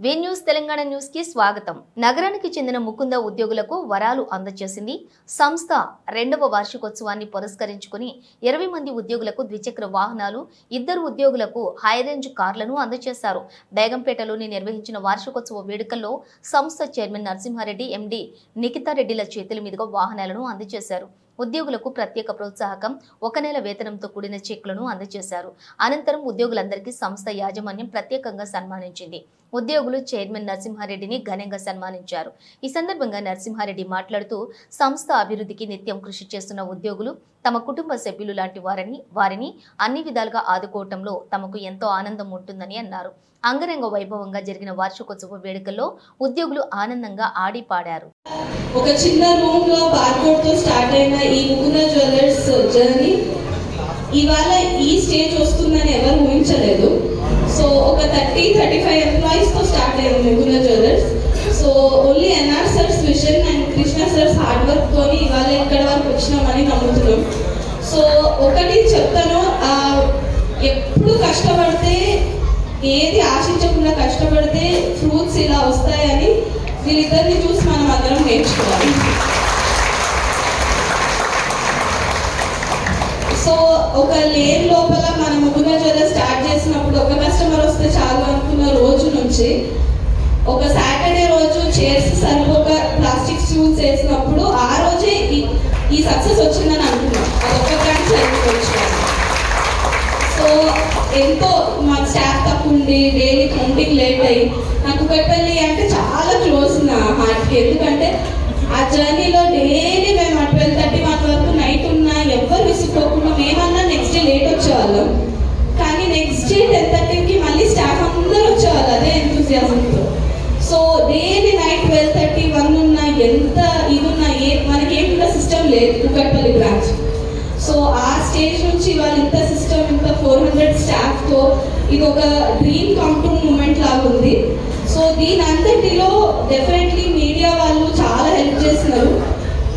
వి news Telangana news కి స్వాగతం. నగరానికి చెందిన ముకుంద ఉద్యోగులకు వరాలు అందజేసింది సంస్థ. 2వ వార్షికోత్సవాన్ని పురస్కరించుకుని 20 మంది ఉద్యోగులకు ద్విచక్ర వాహనాలు, 2 ఉద్యోగులకు హైరేంజ్ కార్లను అందజేశారు. బేగంపేటలోని నిర్వహించిన వార్షికోత్సవ వేడుకల్లో సంస్థ చైర్మన్ నరసింహారెడ్డి, ఎండీ నిఖితారెడ్డిల చేతుల మీదుగా వాహనాలను అందజేశారు. ఉద్యోగులకు ప్రత్యేక ప్రోత్సాహకం, 1 నెల వేతనంతో కూడిన చెక్లను అందజేశారు. అనంతరం ఉద్యోగులందరికీ సంస్థ యాజమాన్యం ప్రత్యేకంగా సన్మానించింది. ఉద్యోగులు చైర్మన్ నరసింహారెడ్డిని ఘనంగా సన్మానించారు. ఈ సందర్భంగా నరసింహారెడ్డి మాట్లాడుతూ, సంస్థ అభివృద్ధికి నిత్యం కృషి చేస్తున్న ఉద్యోగులు తమ కుటుంబ సభ్యులు లాంటి వారిని అన్ని విధాలుగా ఆదుకోవటంలో తమకు ఎంతో ఆనందం ఉంటుందని అన్నారు. అంగరంగ వైభవంగా జరిగిన వార్షికోత్సవ వేడుకల్లో ఉద్యోగులు ఆనందంగా ఆడి పాడారు. ఒక చిన్న రూమ్ లో బార్కోడ్ తో స్టార్ట్ అయిన ఈ ముకుంద జ్యువెలర్స్ జర్నీ ఇవాళ ఈ స్టేజ్ వస్తుందని ఎవరు ఊహించలేదు. సో ఒక 30-35 ఎంప్లాయీస్ తో స్టార్ట్ అయ్యింది Mukunda jewellers. So only NR sir's vision and Krishna sir's hard work తోని ఇవాళ ఇక్కడ వరకు వచ్చినామని నమ్ముతున్నాం. సో ఒకటి చెప్తాను, ఎప్పుడు కష్టపడితే, ఏది ఆశించకుండా కష్టపడితే ఫ్రూట్స్ ఇలా వస్తాయని వీళ్ళిద్దరిని చూసి మనం అందరం నేర్చుకోవాలి. సో ఒక లేన్ లోపల మనం ముకుంద జ్యువెలర్స్ స్టార్ట్ చేసినప్పుడు ఒక కస్టమర్ వస్తే చాలు అనుకున్న రోజు నుంచి ఒక సాటర్డే రోజు చైర్స్ సరిపోక ప్లాస్టిక్ స్టూల్స్ వేసినప్పుడు ఆ రోజే ఈ సక్సెస్ వచ్చిందని అనుకున్నాం. అదొక బ్రాంచ్ సరిపోవచ్చు. సో ఎంతో మాకు స్టాఫ్ తక్కువ ఉండి డైలీ కౌంటింగ్ లేట్ అయ్యి, నాకు కుకట్పల్లి అంటే చాలా క్లోజ్ నా హార్ట్కి. ఎందుకంటే ఆ జర్నీలో డైలీ మేము 12:30 వరకు నైట్ ఉన్నా ఎవరు విసిపోకుండా మేమన్నా నెక్స్ట్ డే లేట్ వచ్చేవాళ్ళం. కానీ నెక్స్ట్ డే 10:30కి మళ్ళీ స్టాఫ్ అందరూ వచ్చేవాళ్ళు అదే ఎంతూజియాజంతో. సో డైలీ నైట్ 12:30-1 ఉన్నా ఎంత ఇది ఉన్నా మనకేమింత సిస్టమ్ లేదు కుకట్పల్లి బ్రాంచ్. సో ఆ స్టేజ్ నుంచి వాళ్ళు ఇంత సిస్టమ్, ఇంత 400 స్టాఫ్తో ఇది ఒక డ్రీమ్ కమ్ టు మూమెంట్ లాగా ఉంది. సో దీని అంతటిలో డెఫినెట్లీ మీడియా వాళ్ళు చాలా హెల్ప్ చేస్తున్నారు.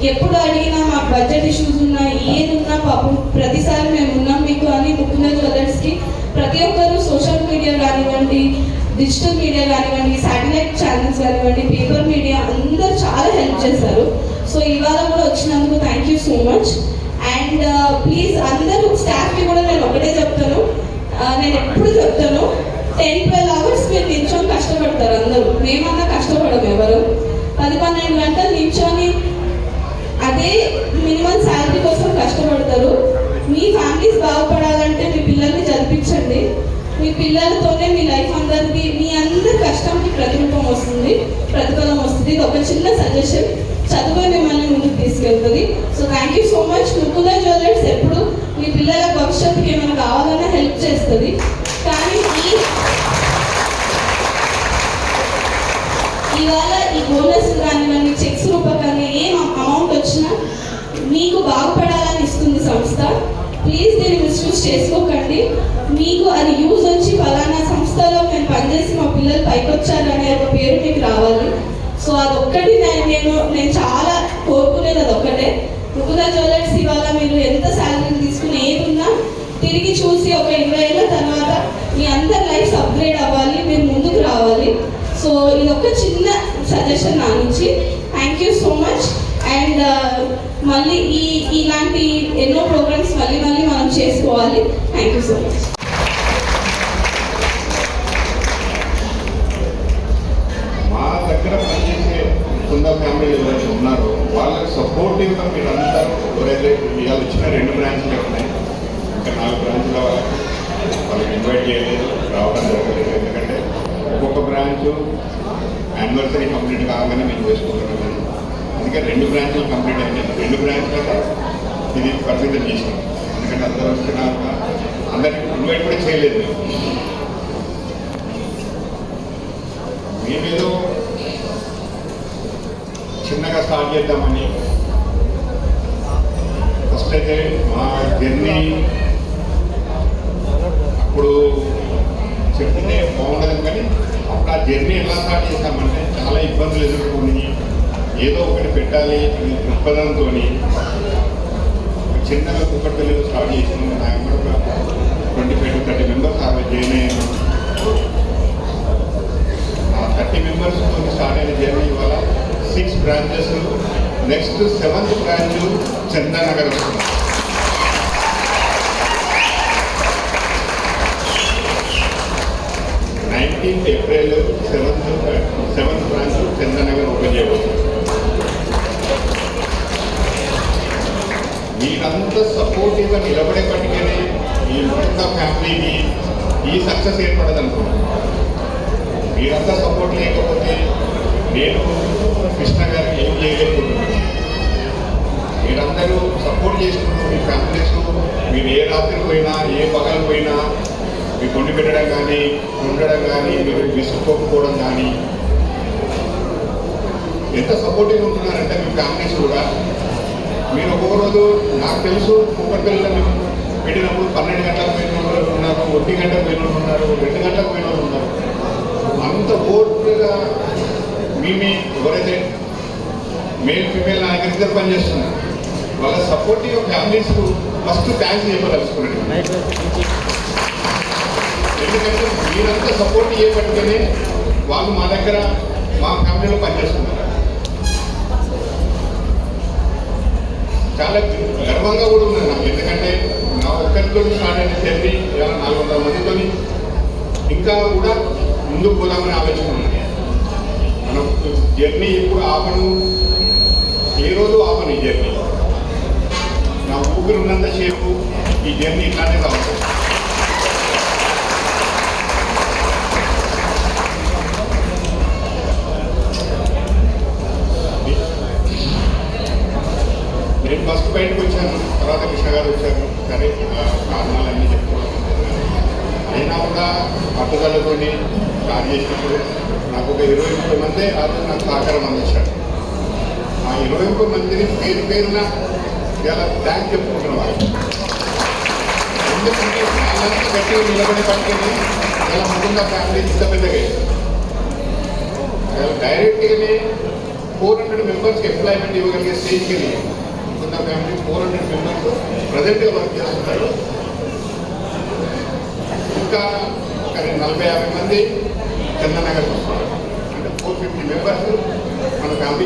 ఎప్పుడు అడిగినా మాకు బడ్జెట్ ఇష్యూస్ ఉన్నా ఏది ఉన్నా పాపం ప్రతిసారి మేము ఉన్నాం మీకు అని ముకుంద జ్యువెలర్స్కి ప్రతి ఒక్కరు సోషల్ మీడియా కానివ్వండి, డిజిటల్ మీడియా కానివ్వండి, శాటిలైట్ ఛానల్స్ కానివ్వండి, పేపర్ మీడియా అందరూ చాలా హెల్ప్ చేశారు. సో ఇవాళ కూడా వచ్చినందుకు thank you so much. And please అందరూ స్టాఫ్కి కూడా నేను ఒకటే చెప్తాను, నేను ఎప్పుడు చెప్తాను, 10-12 అవర్స్ మీరు నిల్చొని కష్టపడతారు అందరూ. మేమన్నా కష్టపడము ఎవరు. 10-12 గంటలు నిల్చొని అదే మినిమం శాలరీ కోసం కష్టపడతారు. మీ ఫ్యామిలీస్ బాగుపడాలంటే మీ పిల్లల్ని చదివించండి. మీ పిల్లలతోనే మీ లైఫ్ అందరికీ, మీ అందరి కష్టంకి ప్రతిఫలం వస్తుంది. ఇది ఒక చిన్న సజెషన్, చదువు మిమ్మల్ని ముందుకు తీసుకెళ్తుంది. So thank you so much. Mukunda jewellers ఎప్పుడు మీ పిల్లల భవిష్యత్తుకి ఏమైనా కావాలన్నా హెల్ప్ చేస్తుంది. కానీ ఇవాళ ఈ బోనస్ కానివ్వండి, చెక్స్ రూపకంగా ఏం అమౌంట్ వచ్చినా మీకు బాగుపడాలని ఇస్తుంది సంస్థ. ప్లీజ్ దీన్ని మిస్యూజ్ చేసుకోకండి. మీకు అది యూజ్ వచ్చి ఫలానా సంస్థలో మేము పనిచేసి మా పిల్లలు పైకి వచ్చారనే ఒక పేరు మీకు రావాలి. సో అదొక్కటి నేను చాలా కోరుకునేది అదొక్కటే. ముకుంద జ్యువెలర్స్ ఇవాళ మీరు ఎంత శాలరీ తీసుకుని ఏది ఉన్నా తిరిగి చూసి ఒక 20 ఏళ్ళ తర్వాత మీ అందరి లైఫ్ అప్గ్రేడ్ అవ్వాలి, మీరు ముందుకు రావాలి. సో ఇదొక చిన్న సజెషన్ నా నుంచి. Thank you so much. And మళ్ళీ ఇలాంటి ఎన్నో ప్రోగ్రామ్స్ మళ్ళీ మనం చేసుకోవాలి. Thank you so much. మా దగ్గర పనిచేసే కుంద ఫ్యామిలీ ఎవరైతే ఉన్నారో వాళ్ళకి సపోర్టివ్గా మీరు అందరూ ఎవరైతే ఇవాళ వచ్చిన 2 బ్రాంచ్లు ఉన్నాయి, ఇంకా 4 బ్రాంచ్ల వాళ్ళకి ఇన్వైట్ చేయలేదు, రావడం జరగలేదు. ఎందుకంటే ఒక్కొక్క బ్రాంచ్ యానివర్సరీ కంప్లీట్ కాగానే మేము చేసుకుంటున్నాం. అందుకే 2 బ్రాంచ్లు కంప్లీట్ అయినాయి. 2 బ్రాంచ్లతో ఇది పరిమితం చేసినాం. ఎందుకంటే అందరూ వస్తున్నారు, అందరికి ఇన్వైట్ కూడా చేయలేదు. మేమేదో చిన్నగా స్టార్ట్ చేద్దామని ఫస్ట్ అయితే మా జర్నీ అప్పుడు చెప్తే బాగుండదు. కానీ అప్పుడు ఆ జర్నీ ఎలా స్టార్ట్ చేస్తామంటే చాలా ఇబ్బందులు ఎదుర్కొని ఏదో ఒకటి పెట్టాలి అనే దృక్పథంతో చిన్నగా కుక్కట్పల్లిలో స్టార్ట్ చేసినాము. నాకు కూడా 25-30 మెంబర్స్ జాయిన్ అయ్యాను. 30 మెంబర్స్ స్టార్ట్ అయిన జర్నీ ఇవాళ 6 branches. Next 7th branch Chandanagar వస్తుంది. 19th April 7th branch Chandanagar open చేయబోతుంది. మీరంతా సపోర్టివ్గా నిలబడేపటికనే ఈ మొత్తం ఫ్యామిలీకి ఈ సక్సెస్ ఏర్పడదు అనుకుంటున్నాను. మీరంతా సపోర్ట్ లేకపోతే నేను కృష్ణ గారికి ఏం చేయలేకపోతున్నాను. మీరందరూ సపోర్ట్ చేసుకుంటూ మీ ఫ్యామిలీస్ మీరు ఏ రాత్రి పోయినా ఏ పగలు పోయినా మీకు వండి పెట్టడం కానీ ఉండడం కానీ మీరు విసుక్కోకపోవడం కానీ ఎంత సపోర్టివ్గా ఉంటున్నారంటే మీ ఫ్యామిలీస్ కూడా. మీరు ఒక్కొక్క రోజు నాకు తెలుసు కుక్కటిపల్లిలో మేము పెట్టినప్పుడు 12 గంటలకు పోయిన వాళ్ళు ఉన్నారు, 1 గంటకు పోయిన వాళ్ళు ఉన్నారు, 2 గంటలకు పోయిన వాళ్ళు ఉన్నారు. అంత ఓర్పుగా మీ ఎవరైతే మేల్ ఫీమేల్ నా దగ్గర ఇద్దరు పనిచేస్తున్నారు వాళ్ళ సపోర్టివ్ ఫ్యామిలీస్కు ఫస్ట్ థ్యాంక్స్ చెప్పదలుచుకున్నాను. ఎందుకంటే మీరంతా సపోర్ట్ చేయబట్టుకనే వాళ్ళు మా దగ్గర మా ఫ్యామిలీలో పనిచేస్తున్నారు. చాలా గర్వంగా కూడా ఉన్నది నాకు. ఎందుకంటే నా ఒక్కరితో స్టార్ట్ అయిన జర్నీ ఇవాళ 400 మందితో ఇంకా కూడా ముందుకు పోదామని ఆలోచిస్తున్నాను. మనం జర్నీ ఎప్పుడు ఆపను, ఏ రోజు ఆపను. ఈ జర్నీ నా ఊపిరి ఉన్నంతసేపు ఈ జర్నీ ఇట్లానే రావాలి. నేను ఫస్ట్ బయటకు వచ్చాను, తర్వాత కృష్ణ గారు వచ్చారు. సరే కారణాలన్నీ చెప్పుకోవడం అయినా కూడా పట్టుదలతో స్టార్ట్ చేసినప్పుడు నాకు ఒక 20-30 మంది ఆ రోజు నాకు సహకారం అందించాడు. ఆ 20 మందిని పేరున ఇలా థ్యాంక్ చెప్పుకుంటున్న వాళ్ళు. ఎందుకంటే వాళ్ళంతా గట్టిగా నిలబడే పట్టుకొని ఇలా ముందుగా ఫ్యామిలీ ఇంత పెద్దగా డైరెక్ట్గానే 400 మెంబర్స్కి ఎంప్లాయ్మెంట్ ఇవ్వగలిగే స్టేజ్కి ఉన్న ఫ్యామిలీ 400 మెంబర్స్ ప్రజెంట్గా వర్క్ చేస్తున్నారు. ఇంకా ఒక 40-50 మంది చందనగర్ వస్తున్నారు. అంటే 450 మెంబర్స్ మన ఫ్యామిలీ